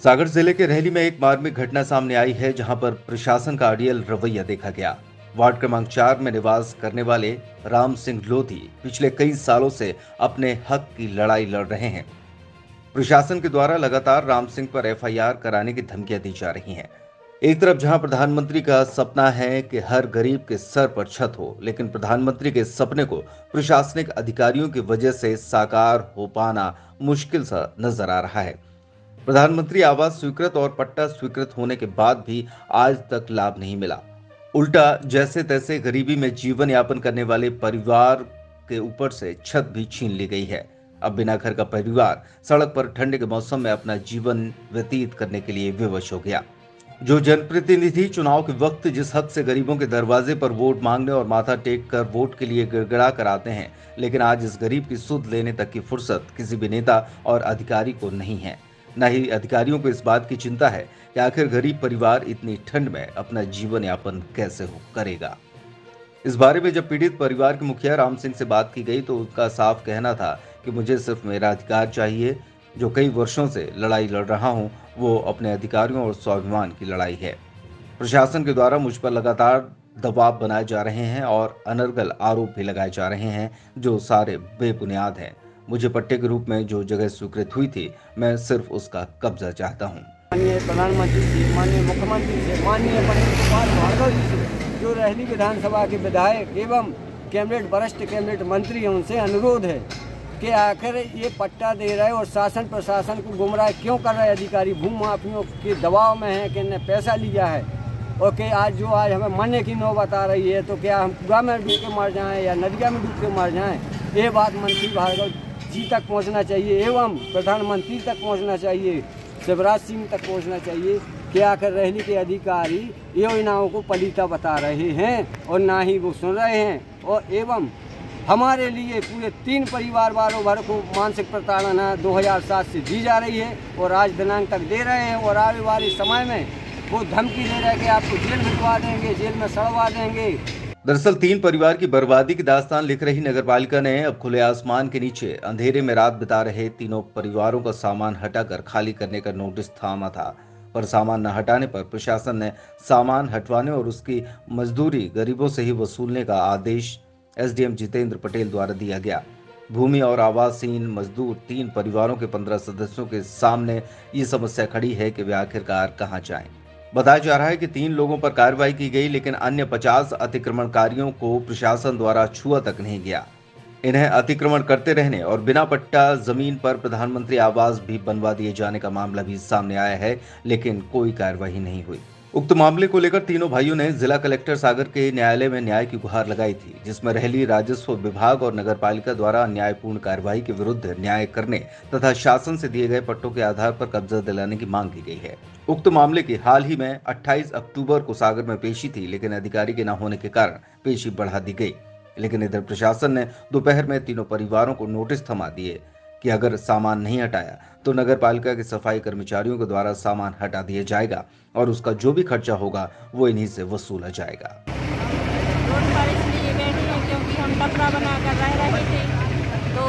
सागर जिले के रहली में एक मार्मिक घटना सामने आई है, जहां पर प्रशासन का अड़ियल रवैया देखा गया। वार्ड क्रमांक 4 में निवास करने वाले राम सिंह लोधी पिछले कई सालों से अपने हक की लड़ाई लड़ रहे हैं। प्रशासन के द्वारा लगातार राम सिंह पर एफआईआर कराने की धमकियां दी जा रही हैं। एक तरफ जहां प्रधानमंत्री का सपना है कि हर गरीब के सर पर छत हो, लेकिन प्रधानमंत्री के सपने को प्रशासनिक अधिकारियों की वजह से साकार हो पाना मुश्किल सा नजर आ रहा है। प्रधानमंत्री आवास स्वीकृत और पट्टा स्वीकृत होने के बाद भी आज तक लाभ नहीं मिला। उल्टा जैसे तैसे गरीबी में जीवन यापन करने वाले परिवार के ऊपर से छत भी छीन ली गई है। अब बिना घर का परिवार सड़क पर ठंड के मौसम में अपना जीवन व्यतीत करने के लिए विवश हो गया। जो जनप्रतिनिधि चुनाव के वक्त जिस हक से गरीबों के दरवाजे पर वोट मांगने और माथा टेक कर वोट के लिए गिड़गिड़ा कर आते हैं, लेकिन आज इस गरीब की सुध लेने तक की फुर्सत किसी भी नेता और अधिकारी को नहीं है। न ही अधिकारियों को इस बात की चिंता है कि आखिर गरीब परिवार इतनी ठंड में अपना जीवन यापन कैसे करेगा। इस बारे में जब पीड़ित परिवार के मुखिया राम सिंह से बात की गई तो उनका साफ कहना था कि मुझे सिर्फ मेरा अधिकार चाहिए। जो कई वर्षों से लड़ाई लड़ रहा हूं, वो अपने अधिकारियों और स्वाभिमान की लड़ाई है। प्रशासन के द्वारा मुझ पर लगातार दबाव बनाए जा रहे हैं और अनर्गल आरोप भी लगाए जा रहे हैं, जो सारे बेबुनियाद हैं। मुझे पट्टे के रूप में जो जगह स्वीकृत हुई थी, मैं सिर्फ उसका कब्जा चाहता हूँ। माननीय प्रधानमंत्री से, माननीय मुख्यमंत्री से, माननीय भार्गव जी से, जो रहली विधानसभा के विधायक एवं कैबिनेट वरिष्ठ कैबिनेट मंत्री हैं, उनसे अनुरोध है कि आखिर ये पट्टा दे रहे और शासन प्रशासन को गुमराह क्यों कर रहे अधिकारी। भू माफियों के दबाव में है कि इन्हें पैसा लिया है और कि आज हमें मरने की नौबत आ रही है, तो क्या हम कुआं में डूब के मर जाएं या नदिया में डूब के मर जाएं। ये बात मंत्री भार्गव जी तक पहुंचना चाहिए एवं प्रधानमंत्री तक पहुंचना चाहिए, शिवराज सिंह तक पहुंचना चाहिए कि आखिर रहली के अधिकारी योजनाओं को पलीता बता रहे हैं और ना ही वो सुन रहे हैं। और एवं हमारे लिए पूरे 3 परिवार वालों भर को मानसिक प्रताड़ना 2007 से दी जा रही है और आज दिनांक तक दे रहे हैं और आने वाले समय में वो धमकी दे रहे हैं कि आपको जेल भिजवा देंगे, जेल में सड़वा देंगे। दरअसल 3 परिवार की बर्बादी की दास्तान लिख रही नगरपालिका ने अब खुले आसमान के नीचे अंधेरे में रात बिता रहे तीनों परिवारों का सामान हटाकर खाली करने का नोटिस थामा था, पर सामान न हटाने पर प्रशासन ने सामान हटवाने और उसकी मजदूरी गरीबों से ही वसूलने का आदेश एसडीएम जितेंद्र पटेल द्वारा दिया गया। भूमि और आवासहीन मजदूर 3 परिवारों के 15 सदस्यों के सामने ये समस्या खड़ी है कि वे आखिरकार कहां जाएं। बताया जा रहा है कि 3 लोगों पर कार्रवाई की गई, लेकिन अन्य 50 अतिक्रमणकारियों को प्रशासन द्वारा छुआ तक नहीं गया। इन्हें अतिक्रमण करते रहने और बिना पट्टा जमीन पर प्रधानमंत्री आवास भी बनवा दिए जाने का मामला भी सामने आया है, लेकिन कोई कार्रवाई नहीं हुई। उक्त मामले को लेकर तीनों भाइयों ने जिला कलेक्टर सागर के न्यायालय में न्याय की गुहार लगाई थी, जिसमें रहली राजस्व विभाग और नगरपालिका द्वारा अन्यायपूर्ण कार्रवाई के विरुद्ध न्याय करने तथा शासन से दिए गए पट्टों के आधार पर कब्जा दिलाने की मांग की गई है। उक्त मामले की हाल ही में 28 अक्टूबर को सागर में पेशी थी, लेकिन अधिकारी के न होने के कारण पेशी बढ़ा दी गई। लेकिन इधर प्रशासन ने दोपहर में तीनों परिवारों को नोटिस थमा दिए कि अगर सामान नहीं हटाया तो नगरपालिका के सफाई कर्मचारियों के द्वारा सामान हटा दिया जाएगा और उसका जो भी खर्चा होगा वो इन्हीं से वसूला जाएगा। रोड पर इसलिए बैठे हैं क्योंकि हम टपरा बना कर रह रहे थे, तो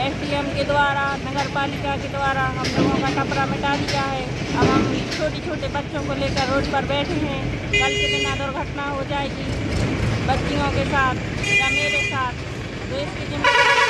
एसडीएम के द्वारा नगरपालिका के द्वारा हम लोगों का टपरा मिटा दिया है। अब हम छोटे बच्चों को लेकर रोड पर बैठे हैं। कल के दिन दुर्घटना हो जाएगी बच्चियों के साथ या मेरे साथ, तो इसकी जिम्मेदारी